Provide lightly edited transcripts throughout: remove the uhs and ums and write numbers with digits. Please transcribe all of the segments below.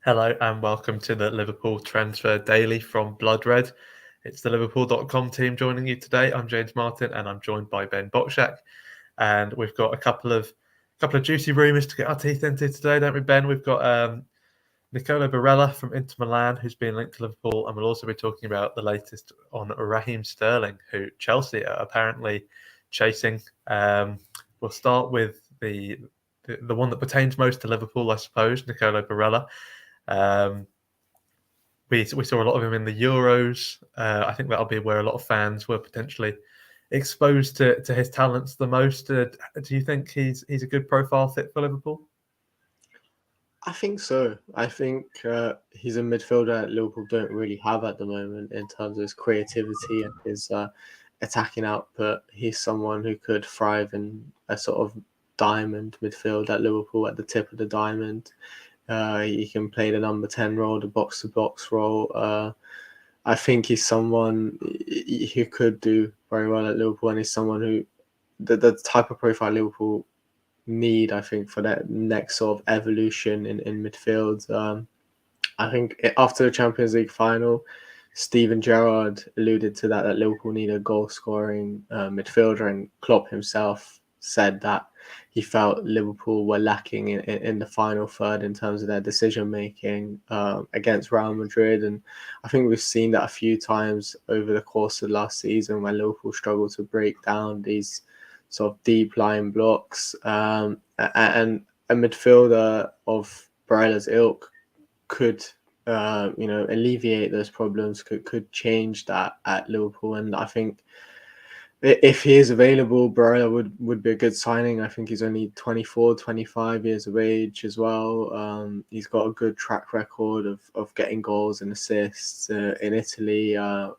Hello and welcome to the Liverpool Transfer Daily from Blood Red. It's the Liverpool.com team joining you today. I'm James Martin and I'm joined by Ben Bocsak. And we've got a couple of juicy rumours to get our teeth into today, don't we, Ben? We've got Nicolo Barella from Inter Milan, who's been linked to Liverpool, and we'll also be talking about the latest on Raheem Sterling, who Chelsea are apparently chasing. We'll start with the one that pertains most to Liverpool, I suppose, Nicolo Barella. We saw a lot of him in the Euros. I think that'll be where a lot of fans were potentially exposed to his talents the most. Do you think he's a good profile fit for Liverpool? I think so. I think he's a midfielder that Liverpool don't really have at the moment in terms of his creativity and his attacking output. He's someone who could thrive in a sort of diamond midfield at Liverpool, at the tip of the diamond. He can play the number 10 role, the box-to-box role. I think he's someone who could do very well at Liverpool, and he's someone who the type of profile Liverpool need, I think, for that next sort of evolution in midfield. I think after the Champions League final, Steven Gerrard alluded to that Liverpool need a goal-scoring midfielder, and Klopp himself said that he felt Liverpool were lacking in the final third in terms of their decision-making against Real Madrid. And I think we've seen that a few times over the course of last season when Liverpool struggled to break down these sort of deep line blocks, and a midfielder of Barella's ilk could alleviate those problems, could change that at Liverpool. And I think if he is available, Barella would be a good signing. I think he's only 24, 25 years of age as well. He's got a good track record of getting goals and assists in Italy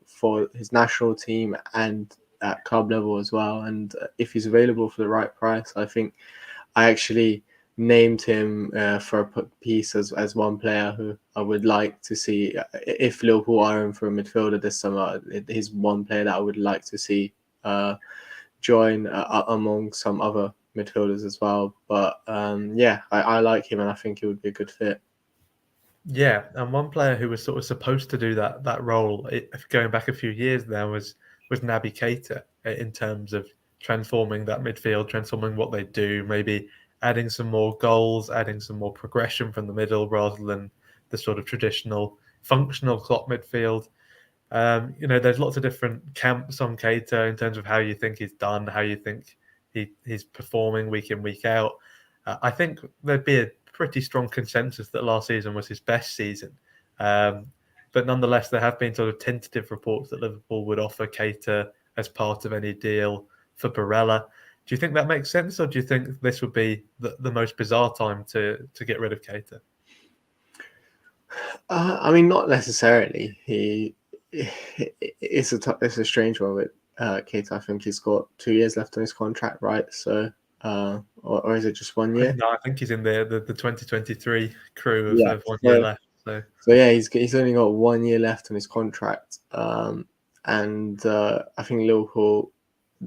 for his national team and at club level as well. And if he's available for the right price, I think I actually named him for a piece as one player who I would like to see. If Liverpool are in for a midfielder this summer, he's one player that I would like to see join among some other midfielders as well. But I like him and I think he would be a good fit. Yeah, and one player who was sort of supposed to do that role, going back a few years now, was Naby Keita in terms of transforming that midfield, transforming what they do, maybe adding some more goals, adding some more progression from the middle rather than the sort of traditional functional Klopp midfield. There's lots of different camps on Keita in terms of how you think he's done, how you think he's performing week in, week out. I think there'd be a pretty strong consensus that last season was his best season. But nonetheless, there have been sort of tentative reports that Liverpool would offer Keita as part of any deal for Barella. Do you think that makes sense, or do you think this would be the most bizarre time to get rid of Keita? I mean, not necessarily. It's a strange one with Keita. I think he's got 2 years left on his contract, right? So, or is it just 1 year? No, I think he's in the 2023 crew Yeah. of 1 year left. So yeah, he's only got 1 year left on his contract, and I think Liverpool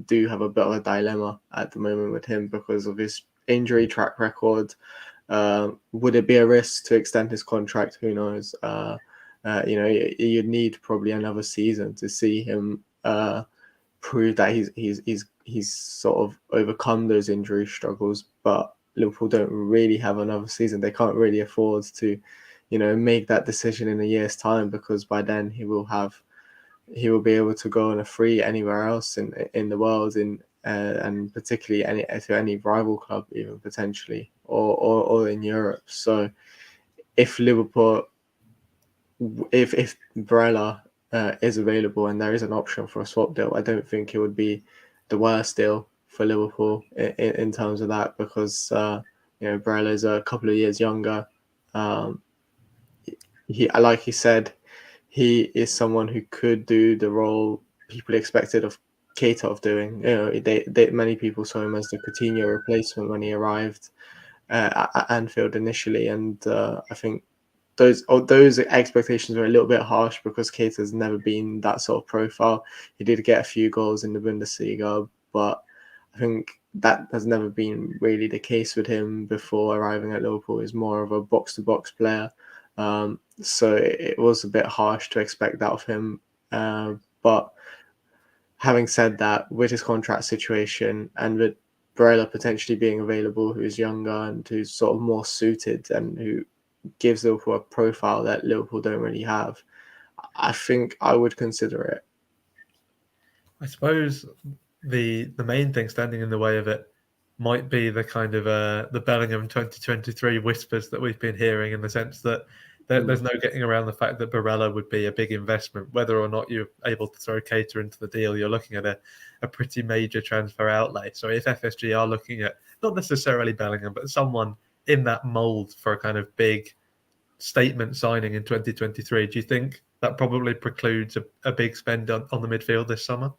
do have a bit of a dilemma at the moment with him because of his injury track record. Would it be a risk to extend his contract? Who knows? You'd need probably another season to see him prove that he's sort of overcome those injury struggles. But Liverpool don't really have another season. They can't really afford to, make that decision in a year's time, because by then he will be able to go on a free anywhere else in the world, and particularly any rival club, even potentially, or in Europe. So if Barella is available and there is an option for a swap deal, I don't think it would be the worst deal for Liverpool in terms of that, because Barella is a couple of years younger. Like he said, he is someone who could do the role people expected of Keita of doing. Many people saw him as the Coutinho replacement when he arrived at Anfield initially, and I think those expectations were a little bit harsh because Keita's never been that sort of profile. He did get a few goals in the Bundesliga, but I think that has never been really the case with him before arriving at Liverpool. He's more of a box-to-box player. So it was a bit harsh to expect that of him. But having said that, with his contract situation and with Barella potentially being available, who is younger and who's sort of more suited and who gives Liverpool a profile that Liverpool don't really have, I think I would consider it. I suppose the main thing standing in the way of it might be the kind of the Bellingham 2023 whispers that we've been hearing, in the sense that there's no getting around the fact that Barella would be a big investment. Whether or not you're able to throw Keita into the deal, you're looking at a pretty major transfer outlay. So if FSG are looking at not necessarily Bellingham, but someone in that mould for a kind of big statement signing in 2023, do you think that probably precludes a big spend on the midfield this summer?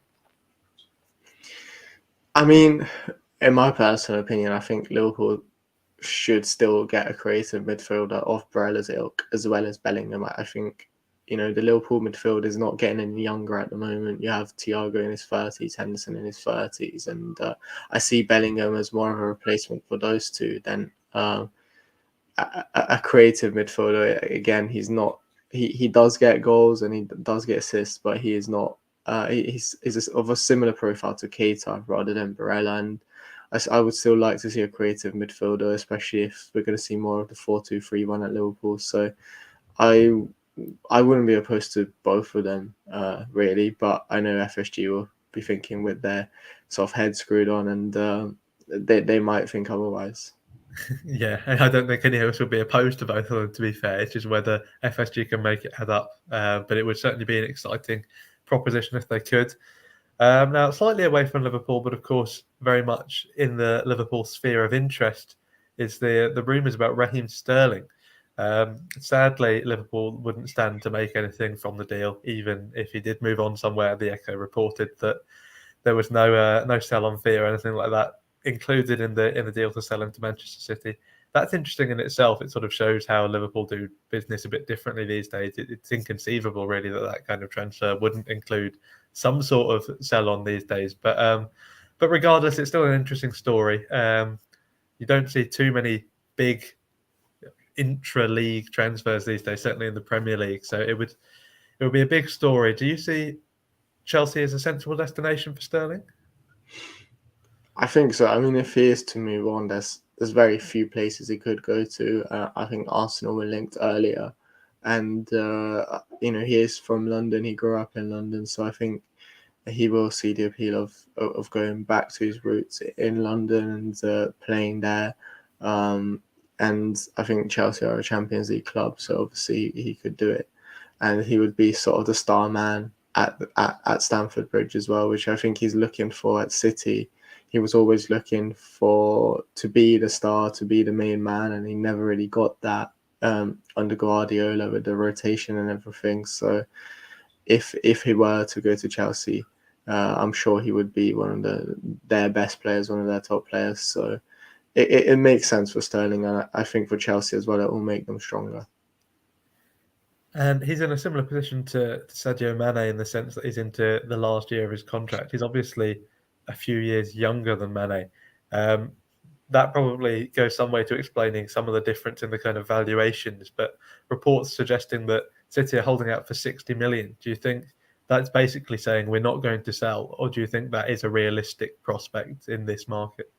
I mean, in my personal opinion, I think Liverpool should still get a creative midfielder of Barella's ilk as well as Bellingham. I think, the Liverpool midfield is not getting any younger at the moment. You have Thiago in his 30s, Henderson in his 30s, and I see Bellingham as more of a replacement for those two than a creative midfielder. Again, he's not. He does get goals and he does get assists, but he is not. He's of a similar profile to Keita rather than Barella, and I would still like to see a creative midfielder, especially if we're going to see more of the 4-2-3-1 at Liverpool. So I I wouldn't be opposed to both of them, really, but I know FSG will be thinking with their sort of head screwed on, and they might think otherwise. Yeah, and I don't think any of us would be opposed to both of them, to be fair. It's just whether FSG can make it add up. But it would certainly be an exciting proposition if they could. Now, slightly away from Liverpool, but of course, very much in the Liverpool sphere of interest, is the rumours about Raheem Sterling. Sadly, Liverpool wouldn't stand to make anything from the deal, even if he did move on somewhere. The Echo reported that there was no sell-on fee or anything like that included in the deal to sell him to Manchester City. That's interesting in itself. It sort of shows how Liverpool do business a bit differently these days. It's inconceivable, really, that kind of transfer wouldn't include some sort of sell-on these days. But regardless, it's still an interesting story. You don't see too many big intra-league transfers these days, certainly in the Premier League. So it would be a big story. Do you see Chelsea as a sensible destination for Sterling? I think so. I mean, if he is to move on, there's very few places he could go to. I think Arsenal were linked earlier, and he is from London. He grew up in London, so I think he will see the appeal of going back to his roots in London and playing there. And I think Chelsea are a Champions League club, so obviously he could do it, and he would be sort of the star man at Stamford Bridge as well, which I think he's looking for at City. He was always looking to be the star, to be the main man, and he never really got that under Guardiola with the rotation and everything. So if he were to go to Chelsea, I'm sure he would be one of their best players, one of their top players. So it makes sense for Sterling, and I think for Chelsea as well, it will make them stronger. And he's in a similar position to Sadio Mane in the sense that he's into the last year of his contract. He's obviously a few years younger than Mane. That probably goes some way to explaining some of the difference in the kind of valuations. But reports suggesting that City are holding out for 60 million. Do you think that's basically saying we're not going to sell, or do you think that is a realistic prospect in this market?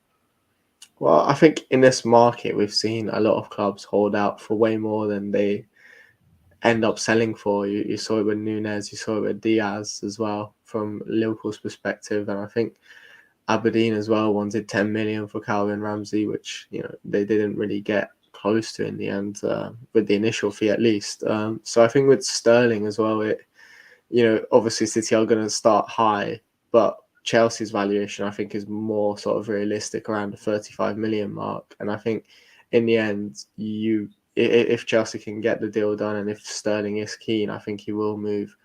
Well, I think in this market, we've seen a lot of clubs hold out for way more than they end up selling for. You saw it with Nunes, you saw it with Diaz as well, from Liverpool's perspective. And I think Aberdeen as well wanted 10 million for Calvin Ramsey, which they didn't really get close to in the end, with the initial fee at least. So I think with Sterling as well, obviously City are going to start high, but Chelsea's valuation I think is more sort of realistic around the 35 million mark. And I think in the end, if Chelsea can get the deal done and if Sterling is keen, I think he will move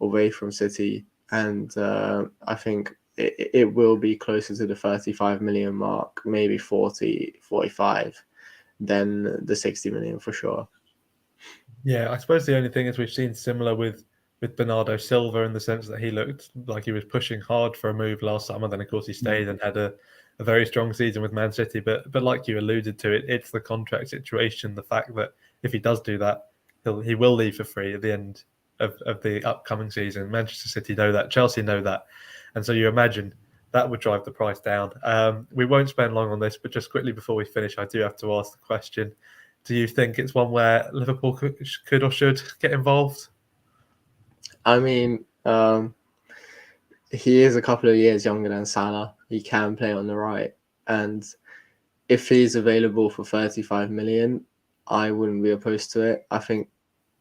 away from City, and I think it will be closer to the 35 million mark, maybe 40, 45, than the 60 million for sure. Yeah, I suppose the only thing is we've seen similar with Bernardo Silva, in the sense that he looked like he was pushing hard for a move last summer. Then, of course, he stayed and had a very strong season with Man City. But like you alluded to, it's the contract situation, the fact that if he does do that, he will leave for free at the end of the upcoming season. Manchester City know that, Chelsea know that, and so you imagine that would drive the price down. We won't spend long on this, but just quickly before we finish, I do have to ask the question: do you think it's one where Liverpool could or should get involved? I mean, he is a couple of years younger than Salah. He can play on the right, and if he's available for 35 million, I wouldn't be opposed to it. I think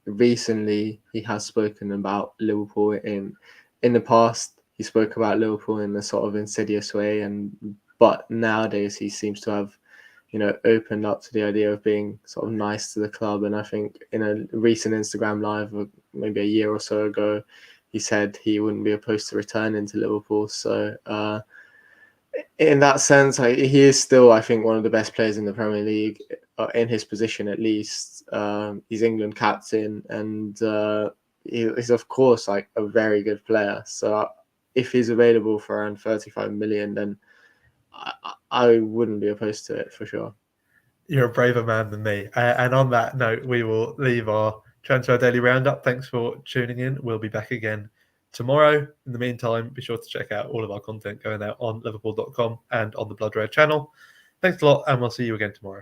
recently he has spoken about Liverpool in the past. He spoke about Liverpool in a sort of insidious way, but nowadays he seems to have, opened up to the idea of being sort of nice to the club. And I think in a recent Instagram live, maybe a year or so ago, he said he wouldn't be opposed to returning to Liverpool. So in that sense, he is still, I think, one of the best players in the Premier League, in his position at least. He's England captain, and he's of course like a very good player. So if he's available for around 35 million, then I wouldn't be opposed to it for sure. You're a braver man than me. And on that note, we will leave our Transfer Daily Roundup. Thanks for tuning in. We'll be back again tomorrow. In the meantime, be sure to check out all of our content going out on Liverpool.com and on the Blood Red channel. Thanks a lot, and we'll see you again tomorrow.